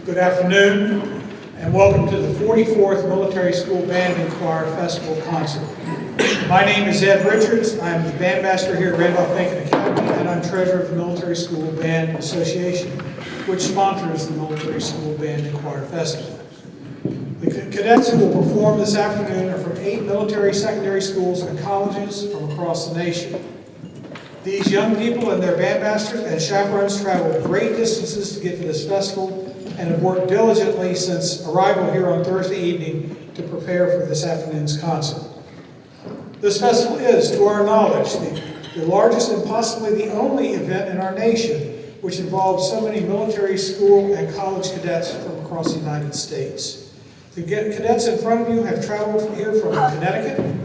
Good afternoon, and welcome to the 44th Military School Band and Choir Festival Concert. My name is Ed Richards. I'm the bandmaster here at Randolph-Macon Academy, and I'm treasurer of the Military School Band Association, which sponsors the Military School Band and Choir Festival. The cadets who will perform this afternoon are from 8 military secondary schools and colleges from across the nation. These young people and their bandmasters and chaperones traveled great distances to get to this festival and have worked diligently since arrival here on Thursday evening to prepare for this afternoon's concert. This festival is, to our knowledge, the largest and possibly the only event in our nation which involves so many military school and college cadets from across the United States. The cadets in front of you have traveled from here from Connecticut,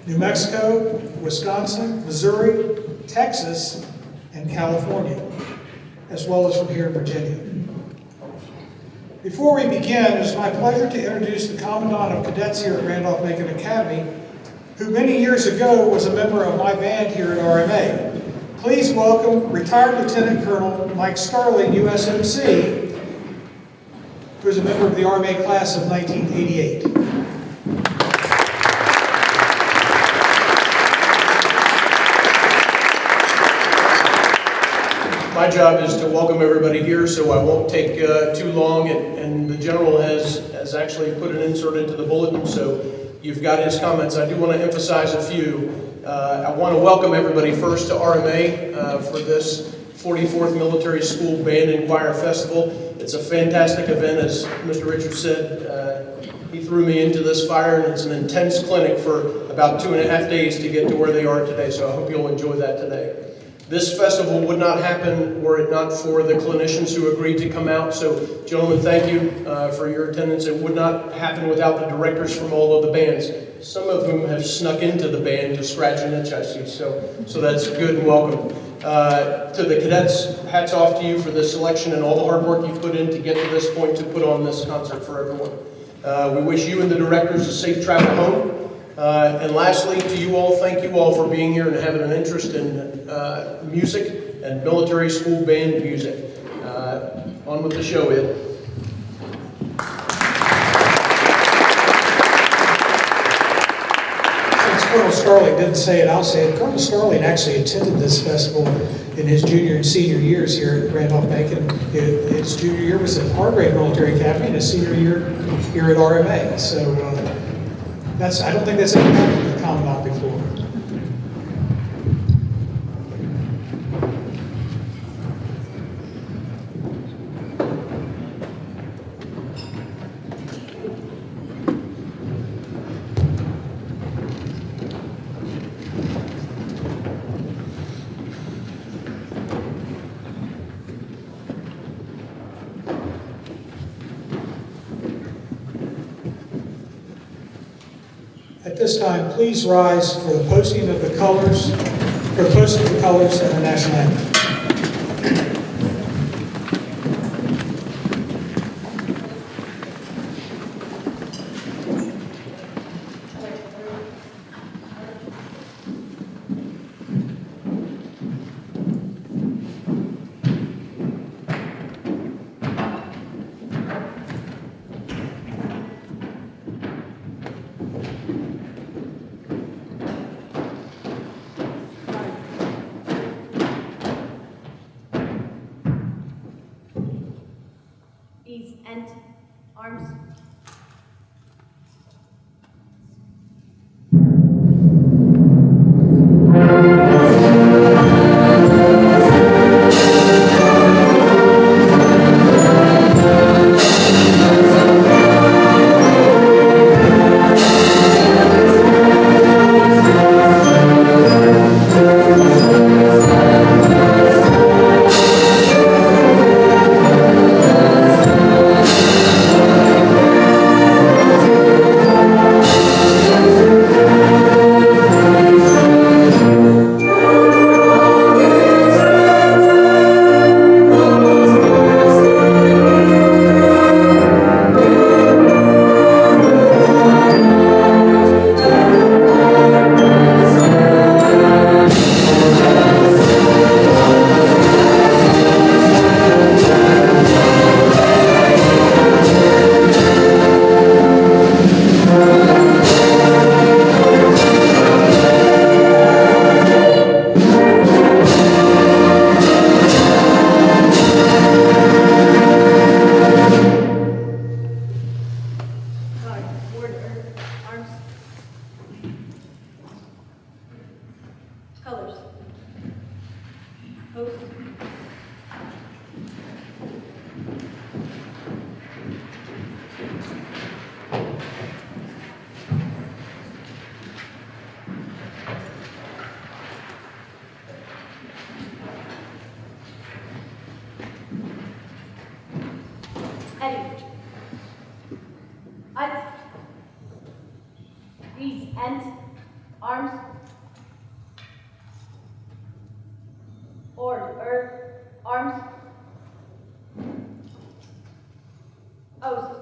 New Mexico, Wisconsin, Missouri, Texas, and California, as well as from here in Virginia. Before we begin, it is my pleasure to introduce the Commandant of Cadets here at Randolph-Macon Academy, who many years ago was a member of my band here at RMA. Please welcome retired Lieutenant Colonel Mike Starling, USMC, who is a member of the RMA class of 1988. My job is to welcome everybody here, so I won't take too long, and the General has actually put an insert into the bulletin, so you've got his comments. I do want to emphasize a few. I want to welcome everybody first to RMA for this 44th Military School Band and Choir Festival. It's a fantastic event, as Mr. Richards said. He threw me into this fire, and it's an intense clinic for about 2.5 days to get to where they are today, so I hope you'll enjoy that today. This festival would not happen were it not for the clinicians who agreed to come out. So, gentlemen, thank you for your attendance. It would not happen without the directors from all of the bands, some of whom have snuck into the band to scratch an itch, I see. So that's good and welcome. To the cadets, hats off to you for this selection and all the hard work you've put in to get to this point to put on this concert for everyone. We wish you and the directors a safe travel home. And lastly, to you all, thank you all for being here and having an interest in music and military school band music. On with the show, Ed. Since Colonel Starling didn't say it, I'll say it. Colonel Starling actually attended this festival in his junior and senior years here at Randolph-Macon. His junior year was at Hargrave Military Academy and his senior year here at RMA. So I don't think that's ever happened with the Commandant before. At this time, please rise for the posting of the colors, and the national anthem. And arms. Host. Eddie. At. These end. Arms. Arms. O's.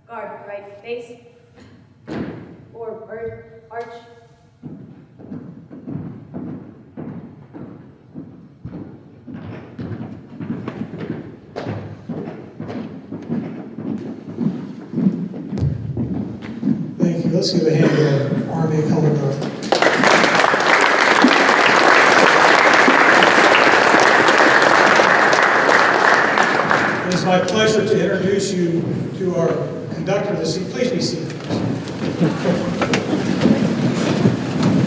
Guard, right face. Arch. Thank you. Let's give a hand to our Army Color Guard. It is my pleasure to introduce you to our conductor this evening. Please be seated.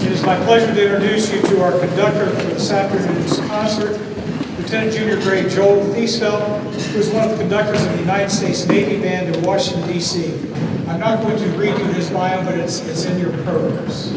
It is my pleasure to introduce you to our conductor for this afternoon's concert, Lieutenant Junior Grade Joel Thiesfeldt, who is one of the conductors of the United States Navy Band in Washington, D.C. I'm not going to read you his bio, but it's in your programs.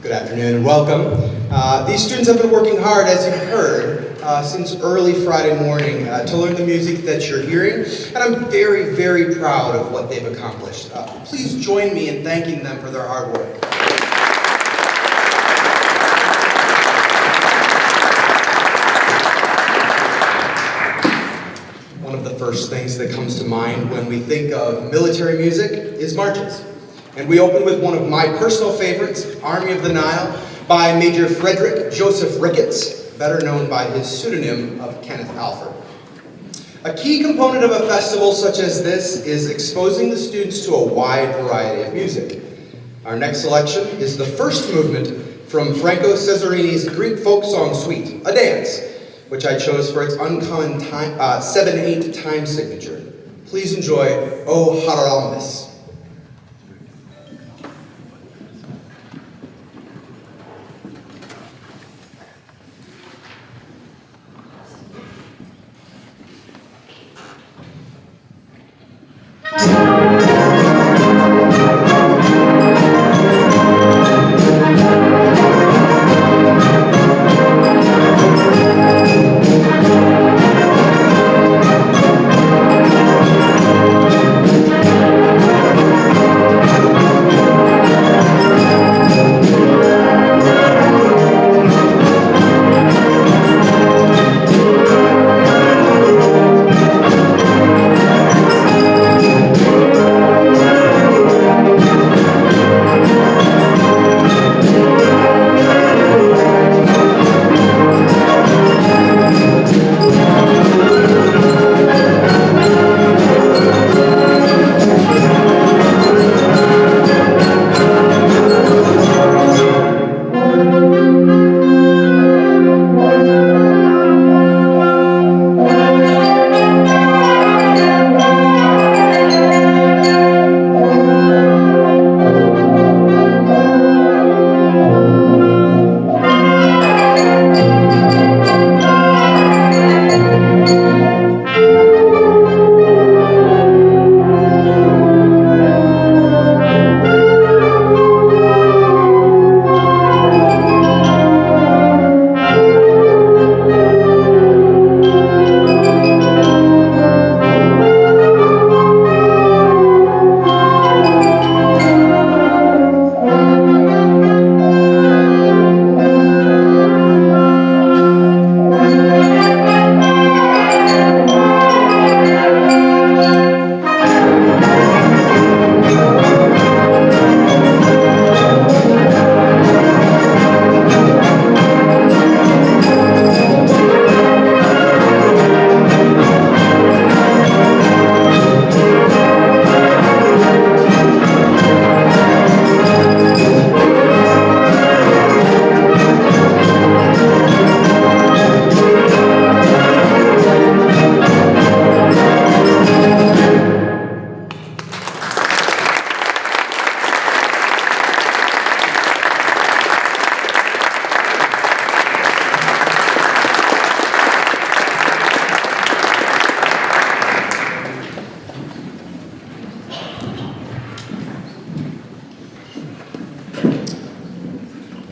Good afternoon and welcome. These students have been working hard, as you've heard, since early Friday morning to learn the music that you're hearing, and I'm very, very proud of what they've accomplished. Please join me in thanking them for their hard work. One of the first things that comes to mind when we think of military music is marches. And we open with one of my personal favorites, Army of the Nile, by Major Frederick Joseph Ricketts, better known by his pseudonym of Kenneth Alford. A key component of a festival such as this is exposing the students to a wide variety of music. Our next selection is the first movement from Franco Cesarini's Greek folk song suite, a dance, which I chose for its uncommon 7/8 time signature. Please enjoy O Haralamis.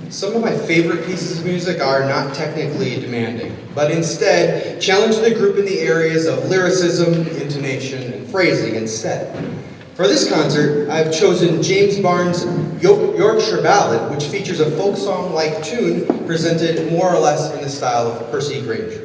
Some of my favorite pieces of music are not technically demanding, but instead challenge the group in the areas of lyricism, intonation, and phrasing instead. For this concert, I've chosen James Barnes' Yorkshire Ballad, which features a folk song-like tune presented more or less in the style of Percy Grainger.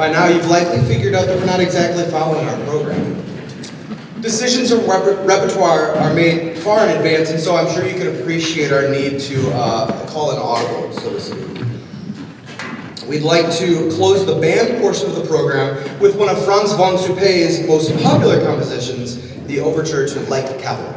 By now, you've likely figured out that we're not exactly following our program. Decisions of repertoire are made far in advance, and so I'm sure you can appreciate our need to call an audible, so to speak. We'd like to close the band portion of the program with one of Franz von Suppé's most popular compositions, the Overture to Light Cavalry.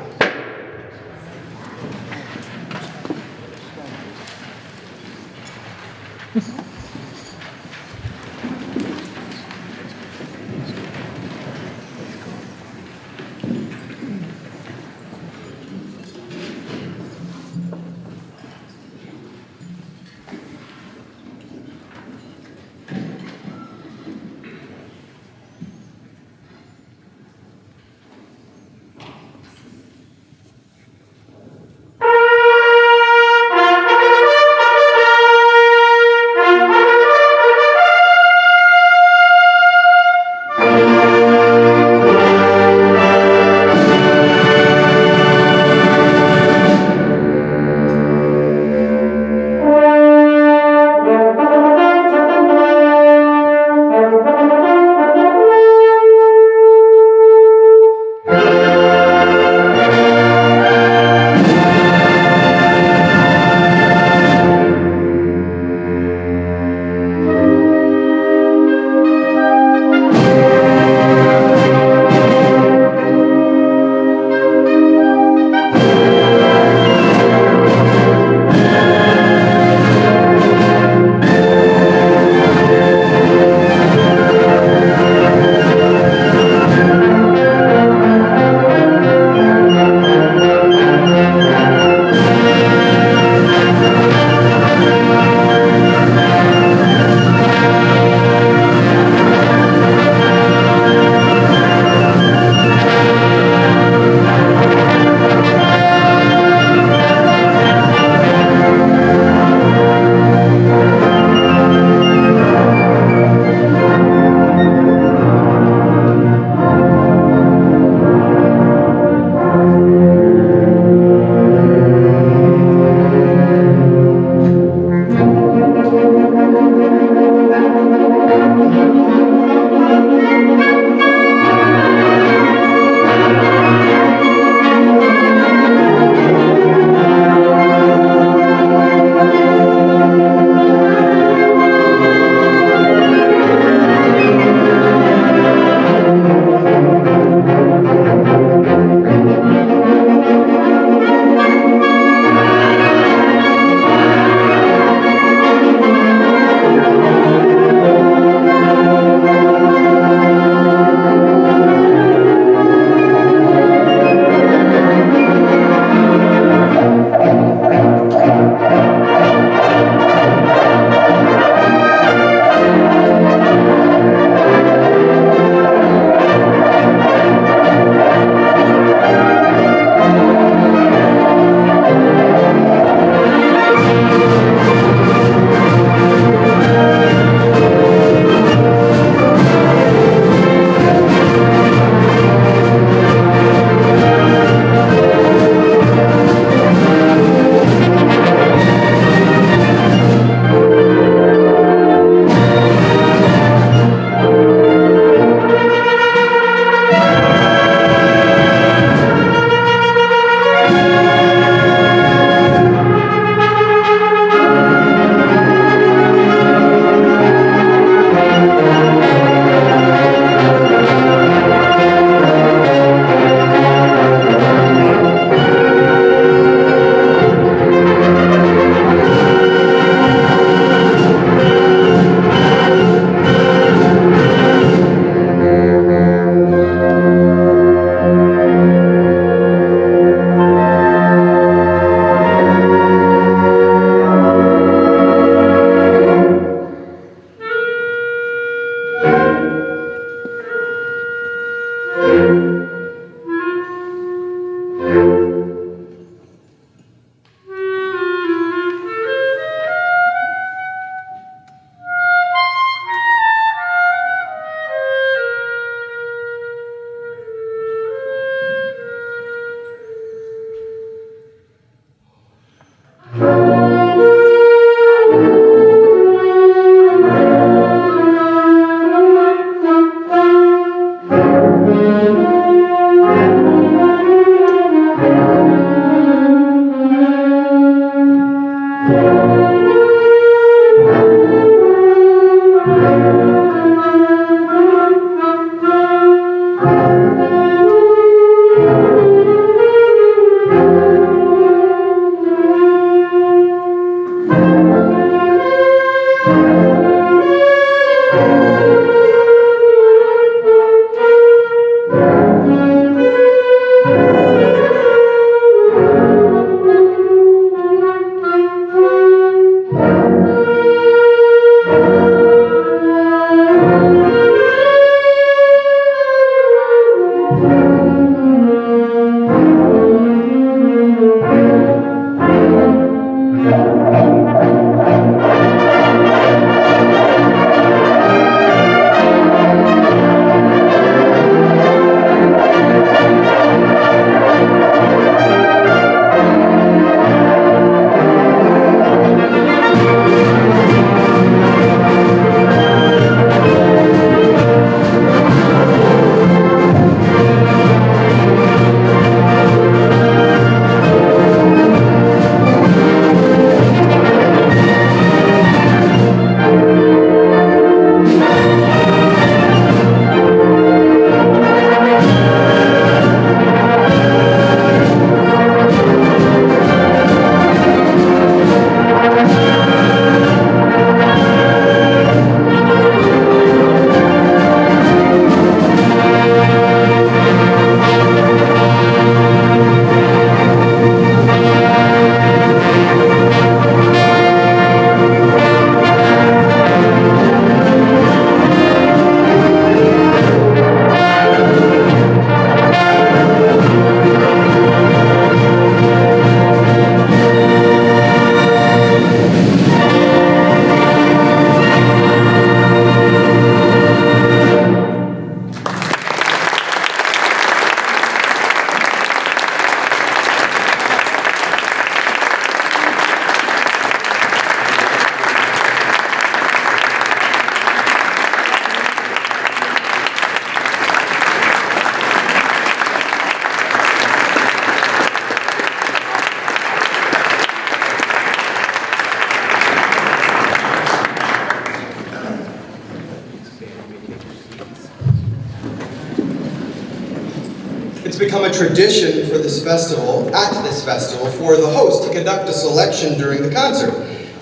It's become a tradition for this festival, for the host to conduct a selection during the concert.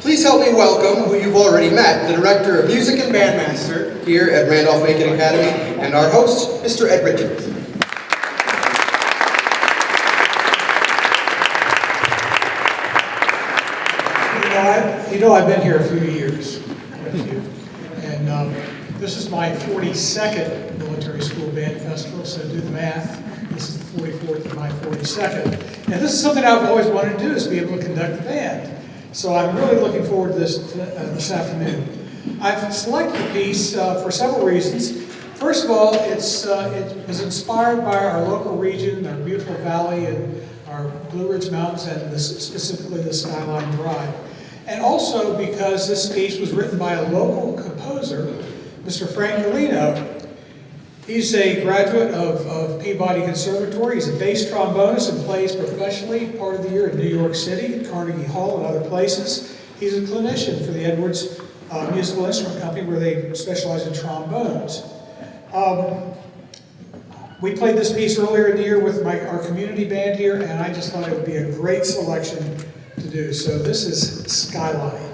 Please help me welcome, who you've already met, the Director of Music and Bandmaster here at Randolph-Macon Academy, and our host, Mr. Ed Richards. I've been here a few years, and this is my 42nd Military School Band Festival, so do the math. This is the 44th of my 42nd. And this is something I've always wanted to do, is be able to conduct the band. So I'm really looking forward to this afternoon. I've selected the piece for several reasons. First of all, it was inspired by our local region, our beautiful valley, and our Blue Ridge Mountains, and specifically the Skyline Drive. And also because this piece was written by a local composer, Mr. Frank Galino. He's a graduate of Peabody Conservatory. He's a bass trombonist and plays professionally part of the year in New York City, Carnegie Hall, and other places. He's a clinician for the Edwards Musical Instrument Company, where they specialize in trombones. We played this piece earlier in the year with our community band here, and I just thought it would be a great selection to do. So this is Skyline.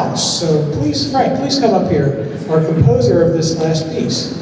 house. So please, Frank, please come up here, our composer of this last piece.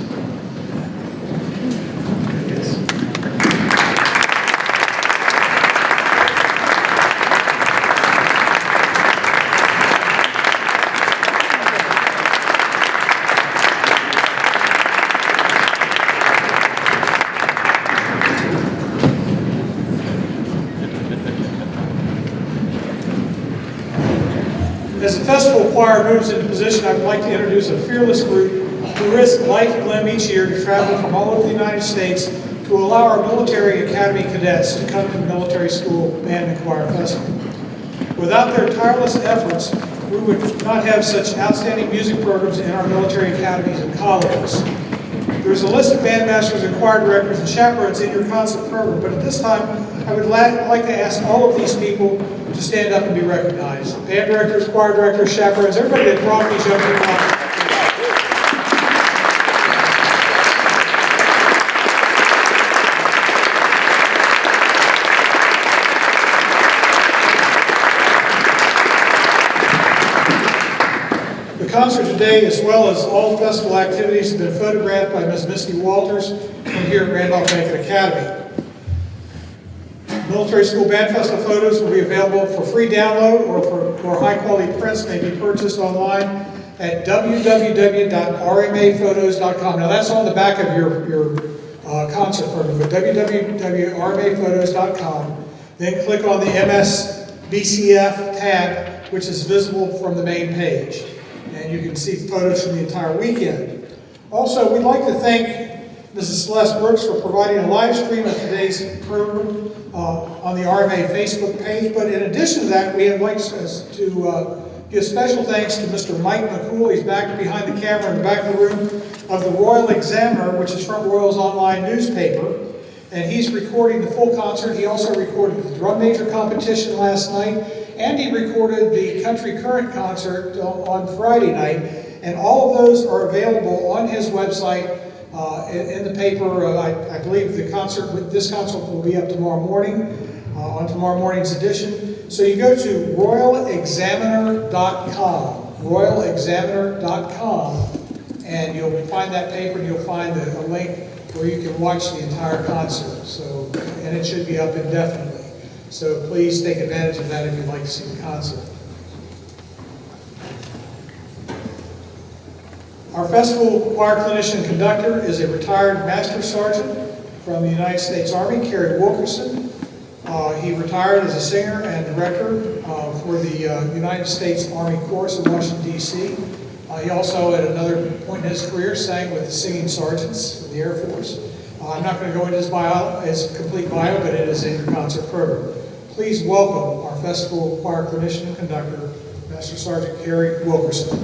As the festival choir moves into position, I would like to introduce a fearless group who risk life and limb each year to travel from all over the United States to allow our military academy cadets to come to the Military School Band and Choir Festival. Without their tireless efforts, we would not have such outstanding music programs in our military academies and colleges. There's a list of bandmasters and choir directors and chaperones in your concert program, but at this time, I would like to ask all of these people to stand up and be recognized. Band directors, choir directors, chaperones, everybody that brought these young people out. The concert today, as well as all festival activities, have been photographed by Ms. Misty Walters from here at Randolph-Macon Academy. Military School Band Festival photos will be available for free download or high-quality prints may be purchased online at www.rmaphotos.com. Now that's on the back of your concert program, but www.rmaphotos.com. Then click on the MSBCF tab, which is visible from the main page. And you can see photos from the entire weekend. Also, we'd like to thank Mrs. Celeste Brooks for providing a live stream of today's program on the RMA Facebook page. But in addition to that, we would like to give special thanks to Mr. Mike McCool. He's back behind the camera in the back of the room of the Royal Examiner, which is Front Royal's online newspaper. And he's recording the full concert. He also recorded the drum major competition last night, and he recorded the Country Current concert on Friday night. And all of those are available on his website in the paper. I believe this concert will be up tomorrow morning, on tomorrow morning's edition. So you go to royalexaminer.com, royalexaminer.com, and you'll find that paper and you'll find a link where you can watch the entire concert. So, and it should be up indefinitely. So please take advantage of that if you'd like to see the concert. Our festival choir clinician and conductor is a retired Master Sergeant from the United States Army, Kerry Wilkerson. He retired as a singer and director for the United States Army Chorus in Washington, D.C. He also, at another point in his career, sang with the singing sergeants for the Air Force. I'm not going to go into his complete bio, but it is in your concert program. Please welcome our festival choir clinician and conductor, Master Sergeant Kerry Wilkerson.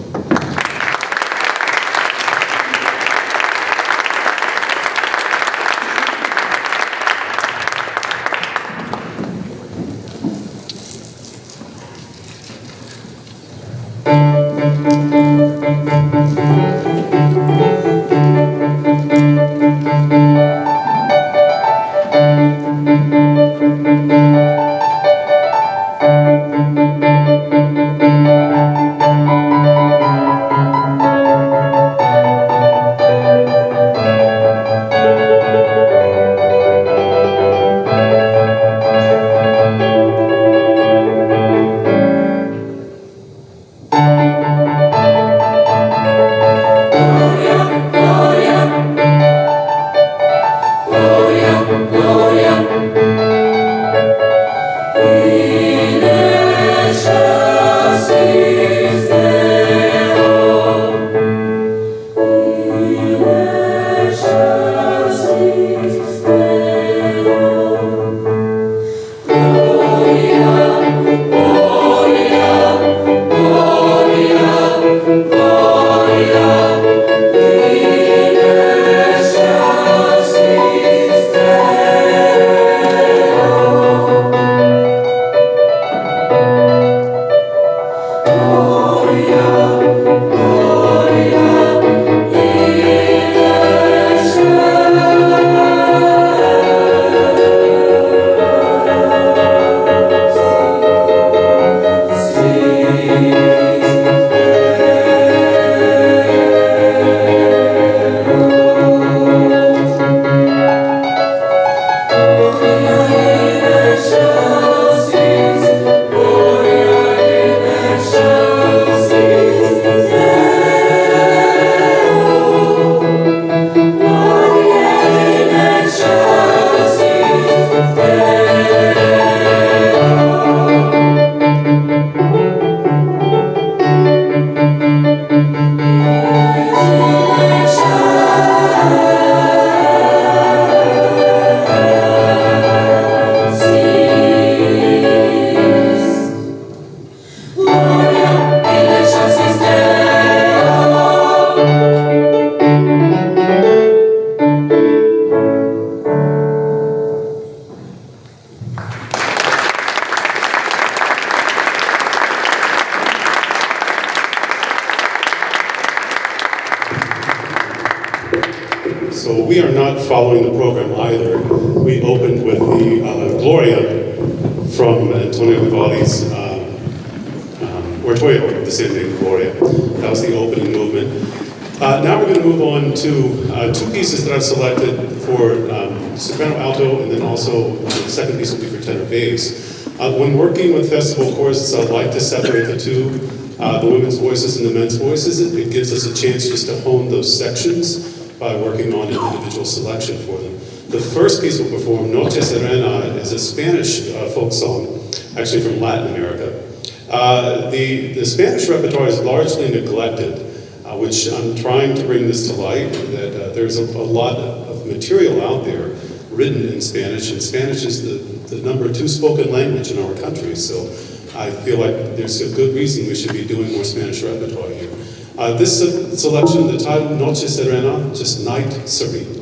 So we are not following the program either. We opened with the Gloria from Antonio Vivaldi's oratorio of the same name, Gloria. That was the opening movement. Now we're going to move on to two pieces that I've selected for soprano alto, and then also the second piece will be for tenor bass. When working with festival choruses, I like to separate the two, the women's voices and the men's voices. It gives us a chance just to hone those sections by working on an individual selection for them. The first piece we'll perform, Noche Serena, is a Spanish folk song, actually from Latin America. The Spanish repertoire is largely neglected, which I'm trying to bring this to light, that there's a lot of material out there written in Spanish, and Spanish is the number 2 spoken language in our country, so I feel like there's a good reason we should be doing more Spanish repertoire here. This selection, the title, Noche Serena, just Night Serene.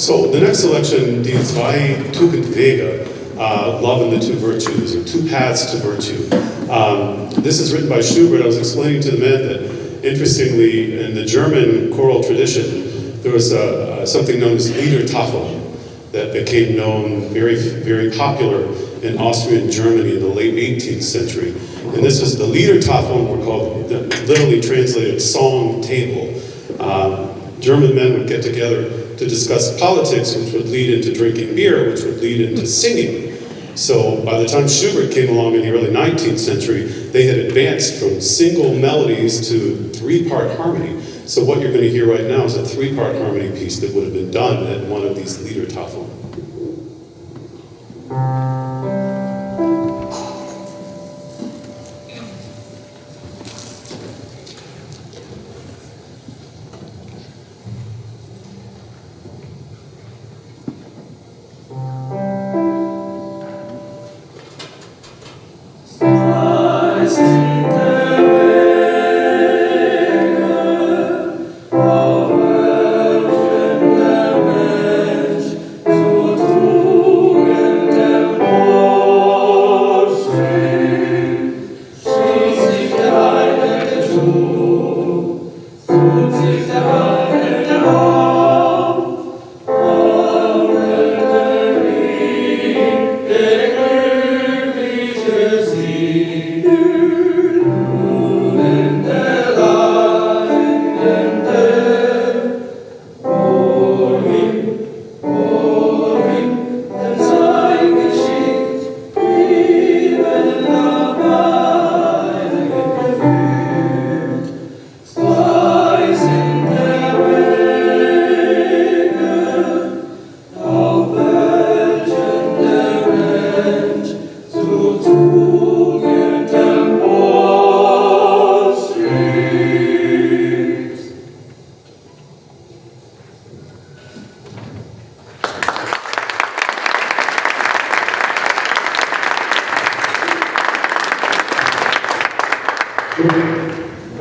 So the next selection, Die zwei Tugendwege, Love and the Two Virtues, or Two Paths to Virtue. This is written by Schubert. I was explaining to the men that, interestingly, in the German choral tradition, there was something known as Liedertafel that became known, very, very popular in Austria and Germany in the late 18th century. And this was the Liedertafel, were called, literally translated, song table. German men would get together to discuss politics, which would lead into drinking beer, which would lead into singing. So by the time Schubert came along in the early 19th century, they had advanced from single melodies to 3-part harmony. So what you're going to hear right now is a 3-part harmony piece that would have been done at one of these Liedertafel. Oh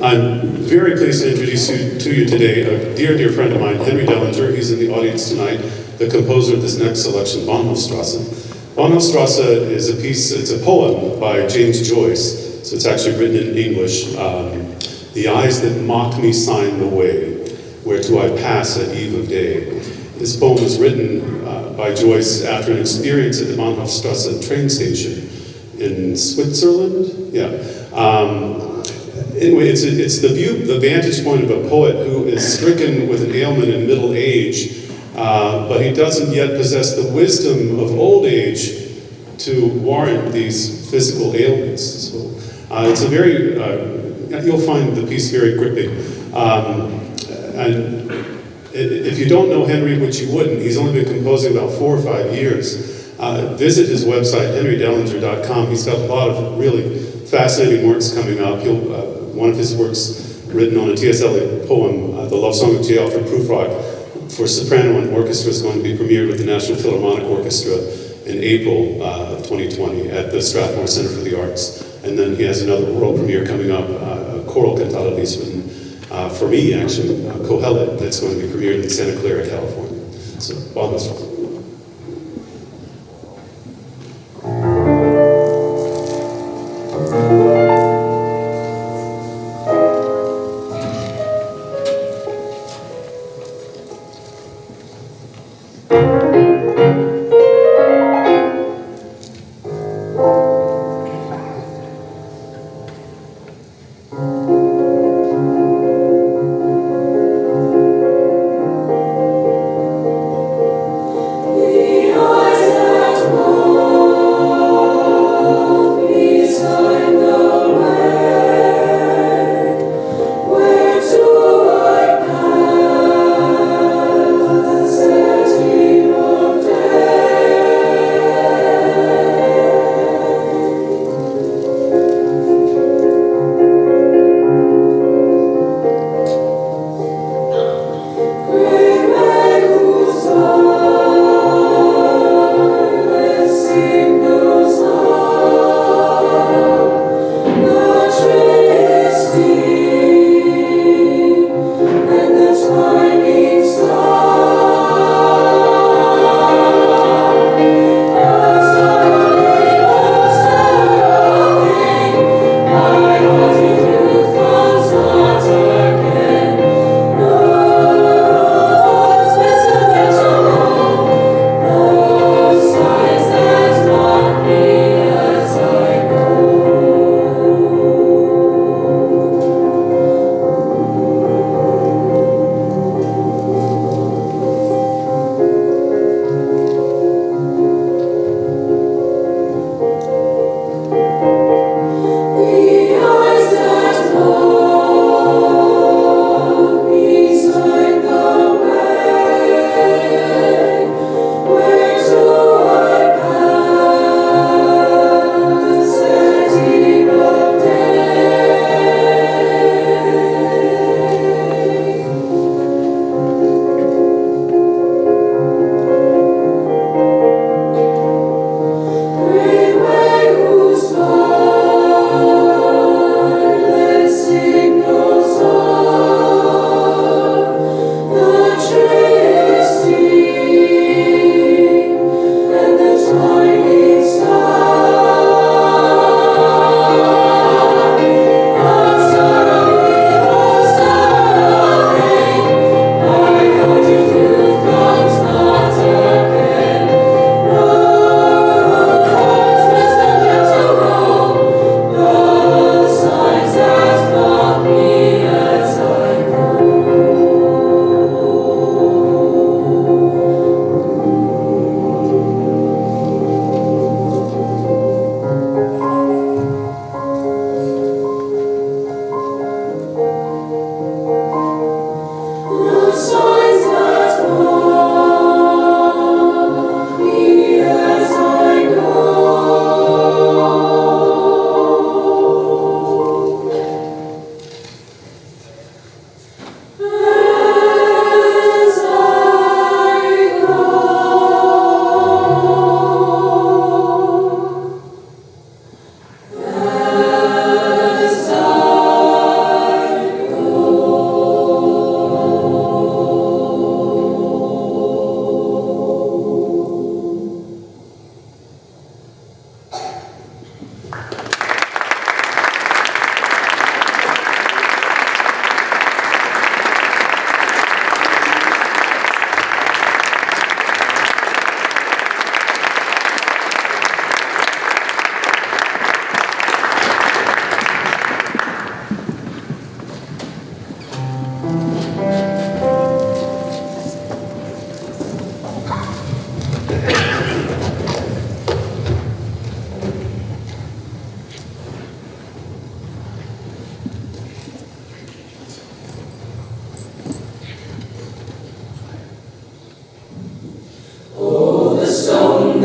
I'm very pleased to introduce to you today a dear, dear friend of mine, Henry Dellinger. He's in the audience tonight, the composer of this next selection, Bahnhofstrasse. Bahnhofstrasse is a piece, it's a poem by James Joyce, so it's actually written in English. The eyes that mocked me sign the way, whereto I pass at eve of day. This poem was written by Joyce after an experience at the Bahnhofstrasse train station in Switzerland. Yeah. Anyway, it's the vantage point of a poet who is stricken with an ailment in middle age, but he doesn't yet possess the wisdom of old age to warrant these physical ailments. So it's a very, you'll find the piece very gripping. And if you don't know Henry, which you wouldn't, he's only been composing about 4 or 5 years. Visit his website, henrydellinger.com. He's got a lot of really fascinating works coming up. One of his works written on a T.S. Eliot poem, The Love Song of J. Alfred Prufrock, for soprano and orchestra is going to be premiered with the National Philharmonic Orchestra in April of 2020 at the Strathmore Center for the Arts. And then he has another world premiere coming up, a choral cantata piece written for me, actually, Kohelet, that's going to be premiered in Santa Clara, California. So, Bahnhofstrasse. Where to I pass,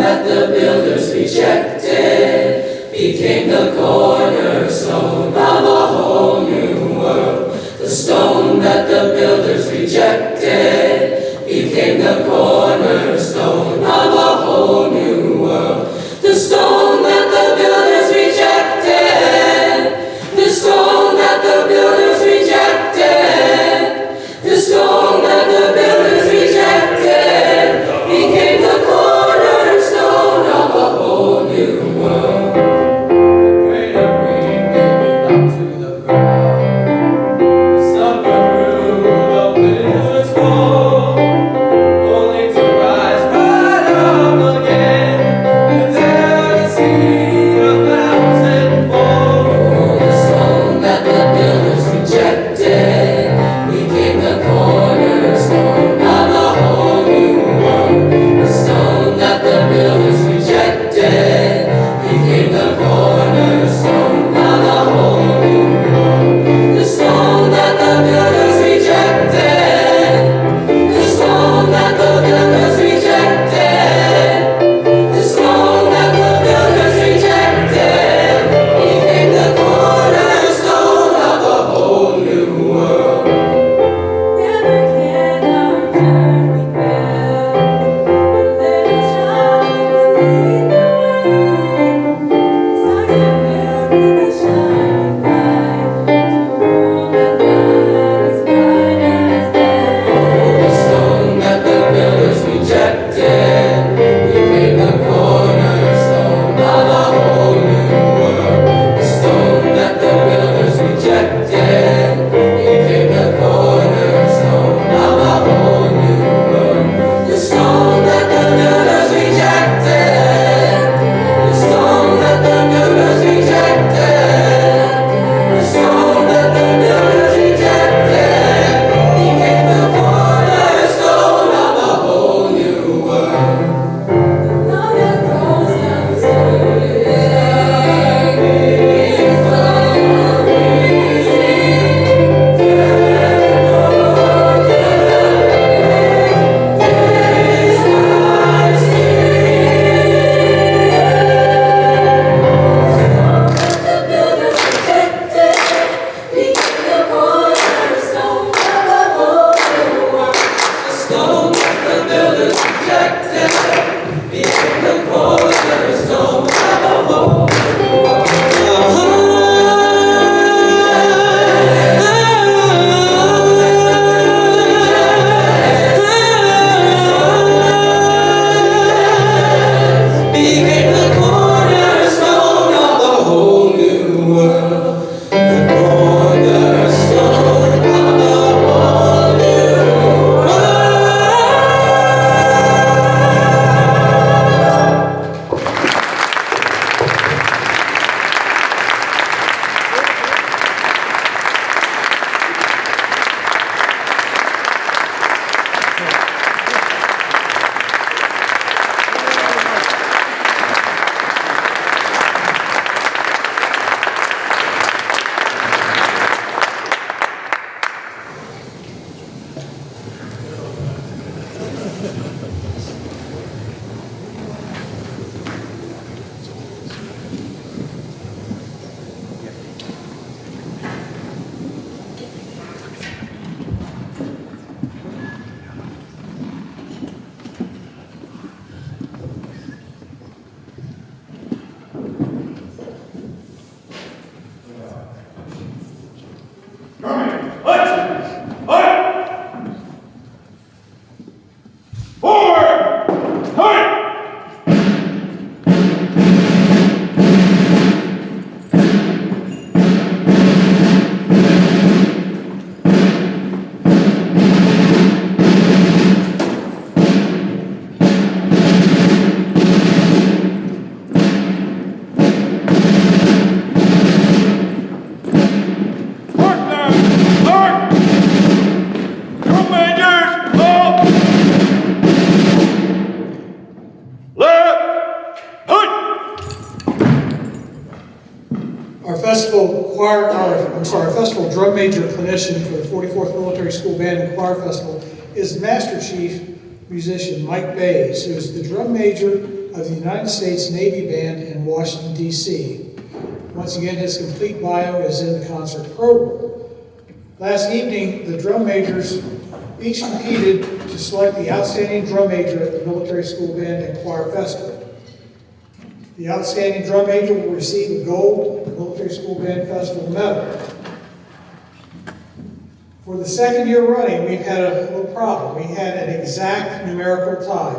that the builders rejected became the cornerstone of a whole new world. The stone that the builders rejected became the cornerstone of a whole new world. The stone that the builders rejected, the stone that the builders rejected, the stone that the builders rejected became the cornerstone of a whole new world. Weight of rain may be knocked to the ground, suffer through the winter's cold, only to rise right up again and there to see a thousandfold. The stone that the builders rejected became the cornerstone of a whole new world. The stone that the builders rejected became the cornerstone of a whole new world. The stone that the builders rejected, the stone that the builders rejected, the stone that the builders rejected became the cornerstone of a whole new world. Never can our journey fail, when little child will lead the way. Stars are filled with a shining light, to rule and light as bright as day. The stone that the builders rejected became the cornerstone of a whole new world. The stone that the builders rejected became the cornerstone of a whole new world. The stone that the builders rejected, the stone that the builders rejected, the stone that the builders rejected became the cornerstone of a whole new world. Love that rolls down the stairs, is love we stone that the builders rejected became the cornerstone of a whole new world. Became the cornerstone of a whole new world. The cornerstone of a whole new Our Festival Drum Major Clinician for the 44th Military School Band and Choir Festival is Master Chief musician Mike Bays, who is the drum major of the United States Navy Band in Washington, D.C. Once again, his complete bio is in the concert program. Last evening, the drum majors each competed to select the outstanding drum major at the Military School Band and Choir Festival. The outstanding drum major will receive a gold Military School Band Festival medal. For the second year running, we've had a little problem. We had an exact numerical tie.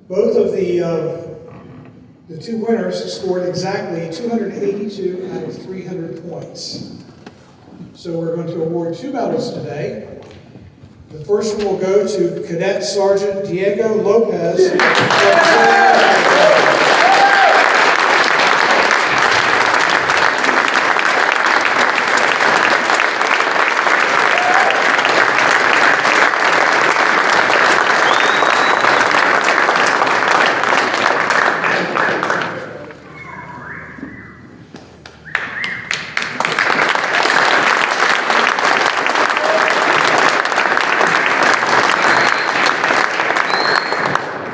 Both of the two winners scored exactly 282 out of 300 points. So we're going to award 2 medals today. The first one will go to Cadet Sergeant Diego Lopez.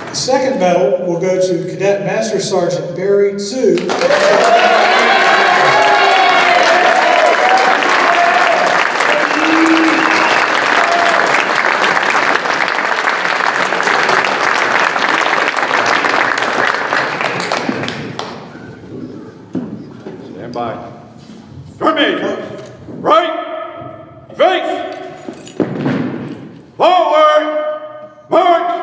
The second medal will go to Cadet Master Sergeant Barry Tzu. Stand by. Drum major, right, face, forward, march.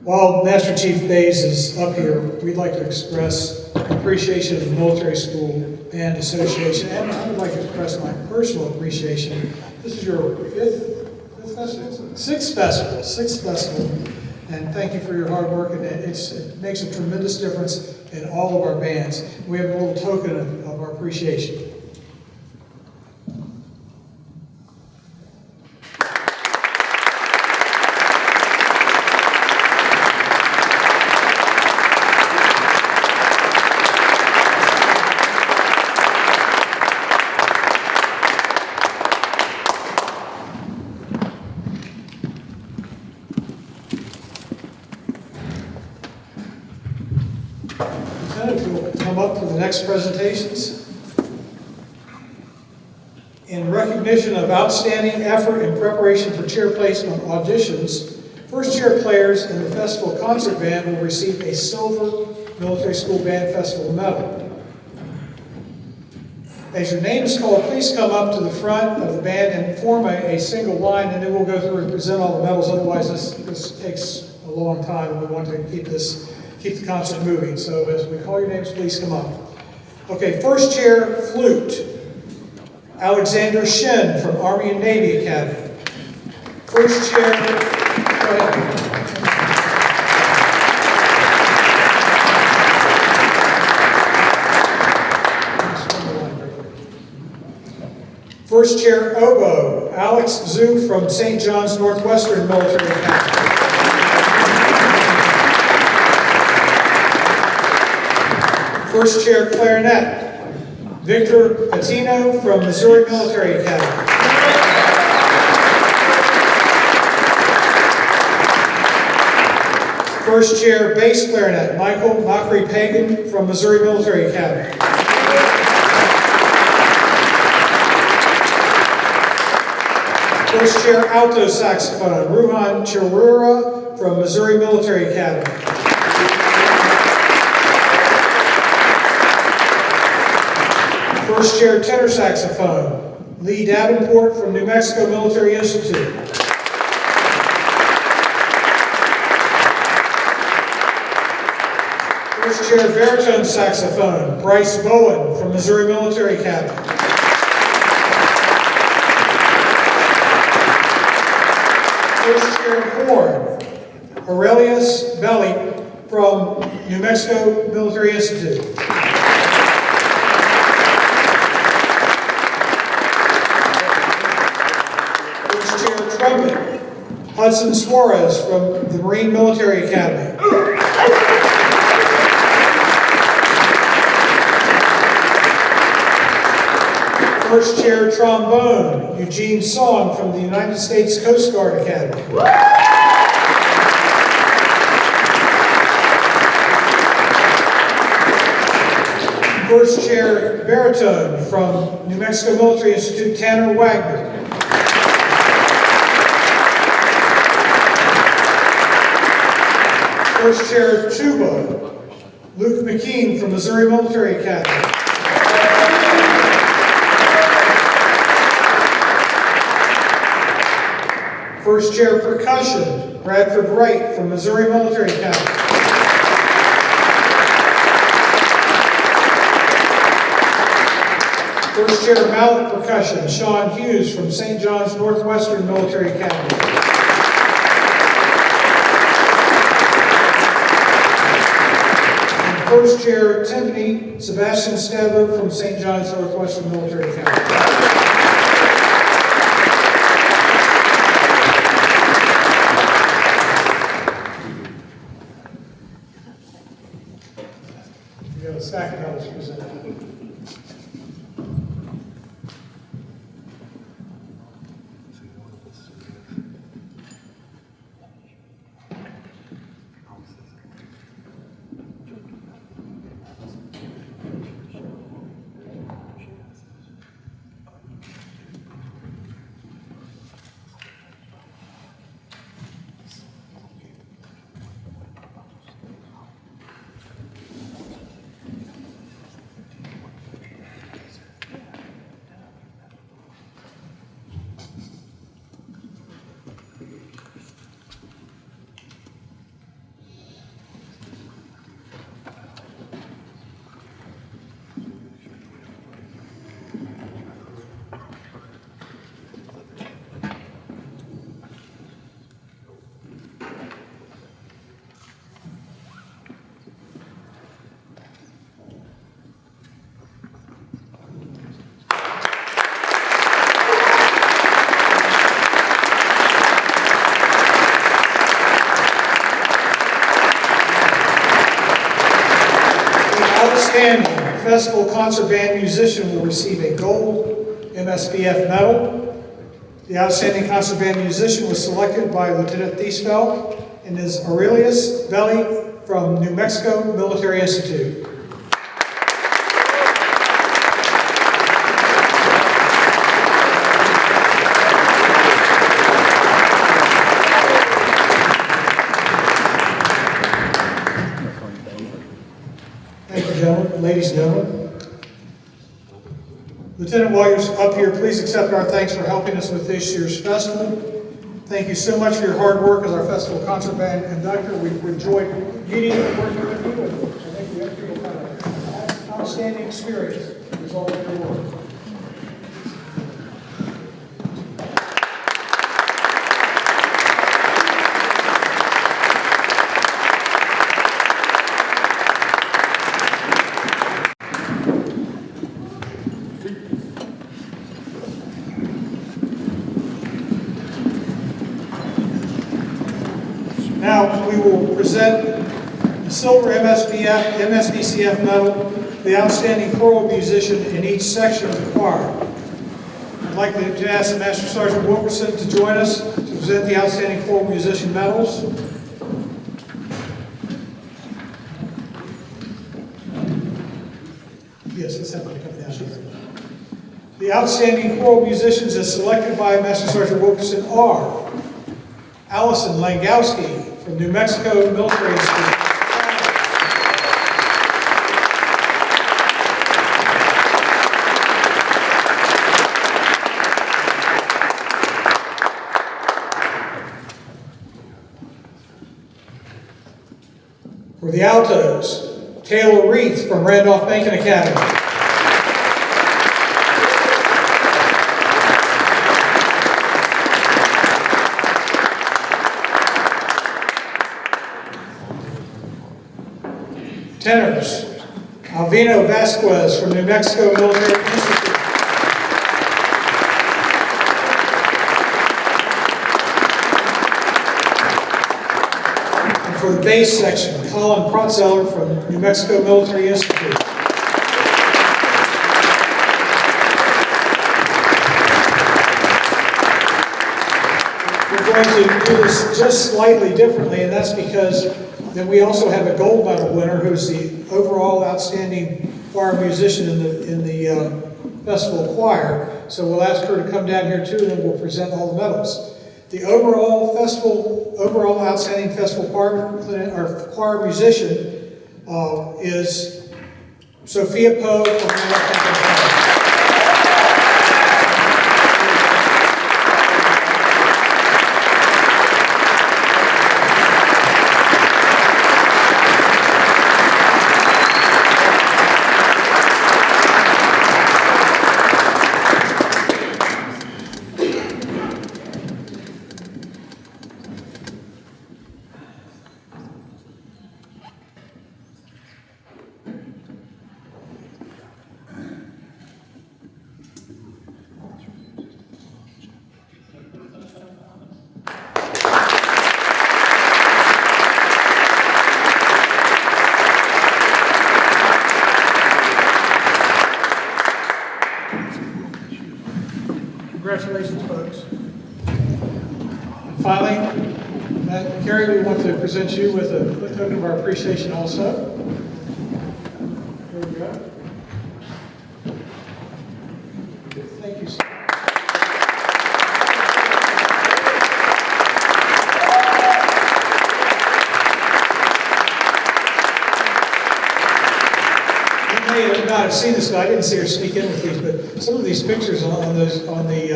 While Master Chief Bays is up here, we'd like to express appreciation of the Military School Band Association, and I would like to express my personal appreciation. This is your sixth festival, and thank you for your hard work, and it makes a tremendous difference in all of our bands. We have a little token of our appreciation. If you'll come up for the next presentations. In recognition of outstanding effort in preparation for chair placement auditions, first chair players in the Festival Concert Band will receive a silver Military School Band Festival medal. As your name is called, please come up to the front of the band and form a single line, and then we'll go through and present all the medals. Otherwise, this takes a long time, and we want to keep the concert moving. So as we call your names, please come up. Okay, first chair flute, Alexander Shen from Army and Navy Academy. First chair, go ahead. First chair oboe, Alex Zhu from St. John's Northwestern Military Academy. First chair clarinet, Victor Patino from Missouri Military Academy. First chair bass clarinet, Michael Mockery-Pagan from Missouri Military Academy. First chair alto saxophone, Ruhan Chirura from Missouri Military Academy. First chair tenor saxophone, Lee Davenport from New Mexico Military Institute. First chair baritone saxophone, Bryce Bowen from Missouri Military Academy. First chair horn, Aurelius Belli from New Mexico Military Institute. First Chair Trumpet, Hudson Suarez from the Marine Military Academy. First Chair Trombone, Eugene Song from the United States Coast Guard Academy. First Chair Baritone from New Mexico Military Institute, Tanner Wagner. First Chair Tuba, Luke McKean from Missouri Military Academy. First Chair Percussion, Bradford Wright from Missouri Military Academy. First Chair Mallet Percussion, Sean Hughes from St. John's Northwestern Military Academy. And First Chair Timpani, Sebastian Stadler from St. John's Northwestern Military Academy. We got a stack of medals presented. Outstanding Festival Concert Band musician will receive a gold MSBF medal. The outstanding concert band musician was selected by Lieutenant Thiesfeldt and is Aurelius Belli from New Mexico Military Institute. Thank you, gentlemen, ladies and gentlemen. Lieutenant, while you're up here, please accept our thanks for helping us with this year's festival. Thank you so much for your hard work as our Festival Concert Band Conductor. We've enjoyed meeting and working with you, and I think we have an outstanding experience as a result of your work. Now we will present the silver MSBCF medal to the outstanding choral musician in each section of the choir. I'd like to ask Master Sergeant Wilkerson to join us to present the outstanding choral musician medals. Yes, let's have them come down here. The outstanding choral musicians as selected by Master Sergeant Wilkerson are Allison Langowski from New Mexico Military Institute. For the altos, Taylor Reith from Randolph-Macon Academy. Tenors, Alvino Vasquez from New Mexico Military Institute. And for the bass section, Colin Protzeller from New Mexico Military Institute. We're going to do this just slightly differently, and that's because then we also have a gold medal winner who's the overall outstanding choir musician in the festival choir. So we'll ask her to come down here too, and then we'll present all the medals. The overall outstanding festival choir musician is Sophia Poe from Randolph-Macon Academy. Congratulations, folks. And finally, Kerry, we want to present you with a token of our appreciation also. Here we go. Thank you, sir. You may not have seen this guy. I didn't see her sneak in with these, but some of these pictures on the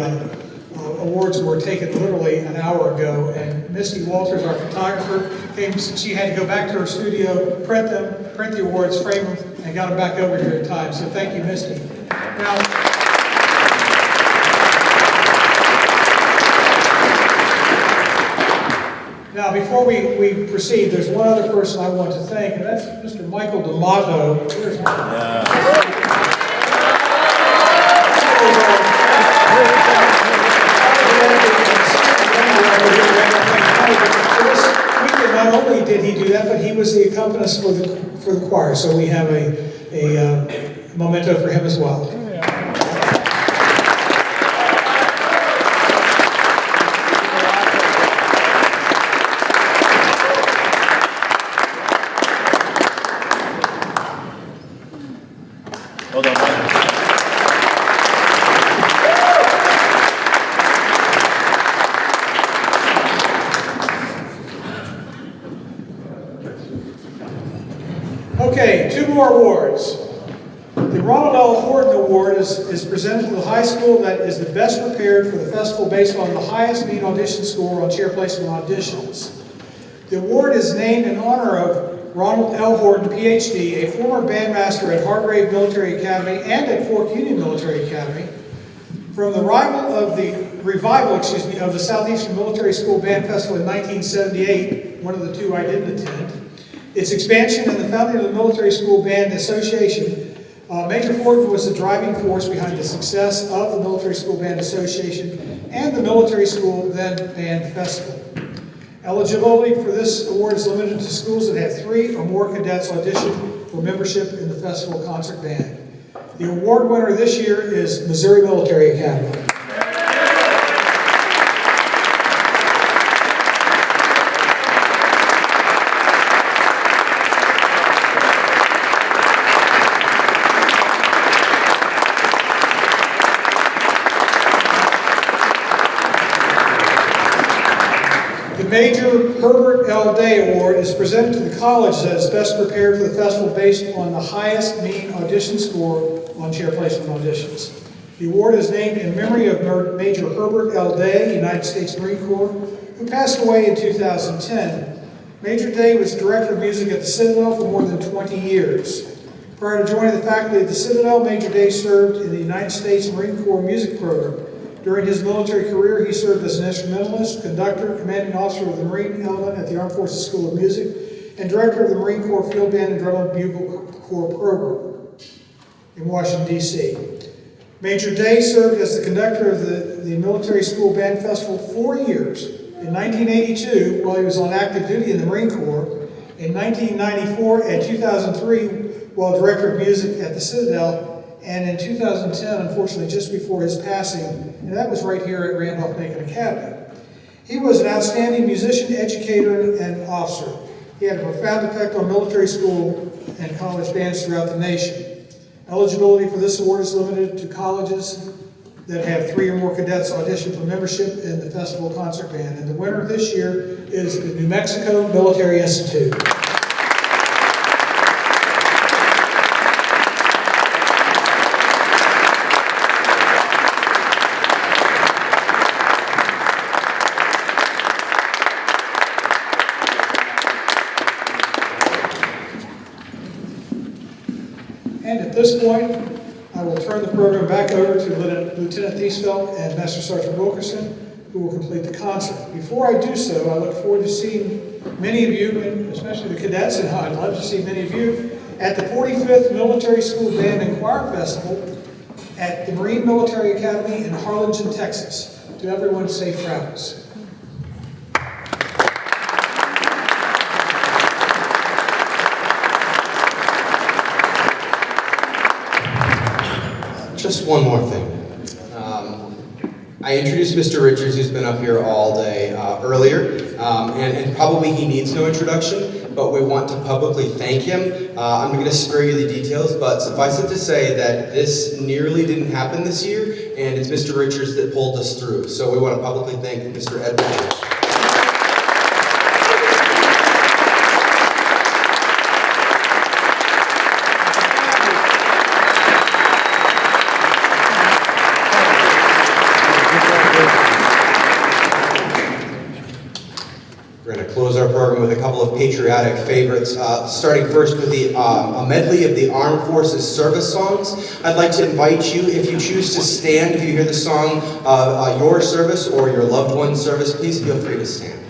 awards were taken literally an hour ago, and Misty Walters, our photographer, came. She had to go back to her studio, print the awards, frame them, and got them back over here in time. So thank you, Misty. Now, before we proceed, there's one other person I want to thank, and that's Mr. Michael D'Amato. Where's Michael? Not only did he do that, but he was the accompanist for the choir. So we have a memento for him as well. Hold on, Mike. Okay, two more awards. The Ronald L. Horton Award is presented to the high school that is the best prepared for the festival based on the highest mean audition score on chair placement auditions. The award is named in honor of Ronald L. Horton, PhD, a former bandmaster at Hargrave Military Academy and at Fork Union Military Academy. From the revival of the Southeastern Military School Band Festival in 1978, one of the two I didn't attend, its expansion and the founding of the Military School Band Association, Major Horton was the driving force behind the success of the Military School Band Association and the Military School Band Festival. Eligibility for this award is limited to schools that have 3 or more cadets audition for membership in the Festival Concert Band. The award winner this year is Missouri Military Academy. The Major Herbert L. Day Award is presented to the college that is best prepared for the festival based on the highest mean audition score on chair placement auditions. The award is named in memory of Major Herbert L. Day, United States Marine Corps, who passed away in 2010. Major Day was director of music at the Citadel for more than 20 years. Prior to joining the faculty at the Citadel, Major Day served in the United States Marine Corps music program. During his military career, he served as an instrumentalist, conductor, commanding officer of the Marine element at the Armed Forces School of Music. and director of the Marine Corps Field Band and Drum and Bugle Corps program in Washington, D.C. Major Day served as the conductor of the Military School Band Festival 4 years. In 1982, while he was on active duty in the Marine Corps, in 1994 and 2003, while director of music at the Citadel, and in 2010, unfortunately, just before his passing, and that was right here at Randolph-Macon Academy. He was an outstanding musician, educator, and officer. He had a profound effect on military school and college bands throughout the nation. Eligibility for this award is limited to colleges that have 3 or more cadets audition for membership in the Festival Concert Band. And the winner this year is the New Mexico Military Institute. And at this point, I will turn the program back over to Lieutenant Thiesfeldt and Master Sergeant Wilkerson, who will complete the concert. Before I do so, I look forward to seeing many of you, and especially the cadets, and I'd love to see many of you at the 45th Military School Band and Choir Festival at the Marine Military Academy in Harlingen, Texas. To everyone, safe travels. Just one more thing. I introduced Mr. Richards, who's been up here all day earlier, and probably he needs no introduction, but we want to publicly thank him. I'm going to spare you the details, but suffice it to say that this nearly didn't happen this year, and it's Mr. Richards that pulled us through. So we want to publicly thank Mr. Ed Richards. Close our program with a couple of patriotic favorites, starting first with a medley of the Armed Forces service songs. I'd like to invite you, if you choose to stand, if you hear the song Your Service or Your Loved One's Service, please feel free to stand.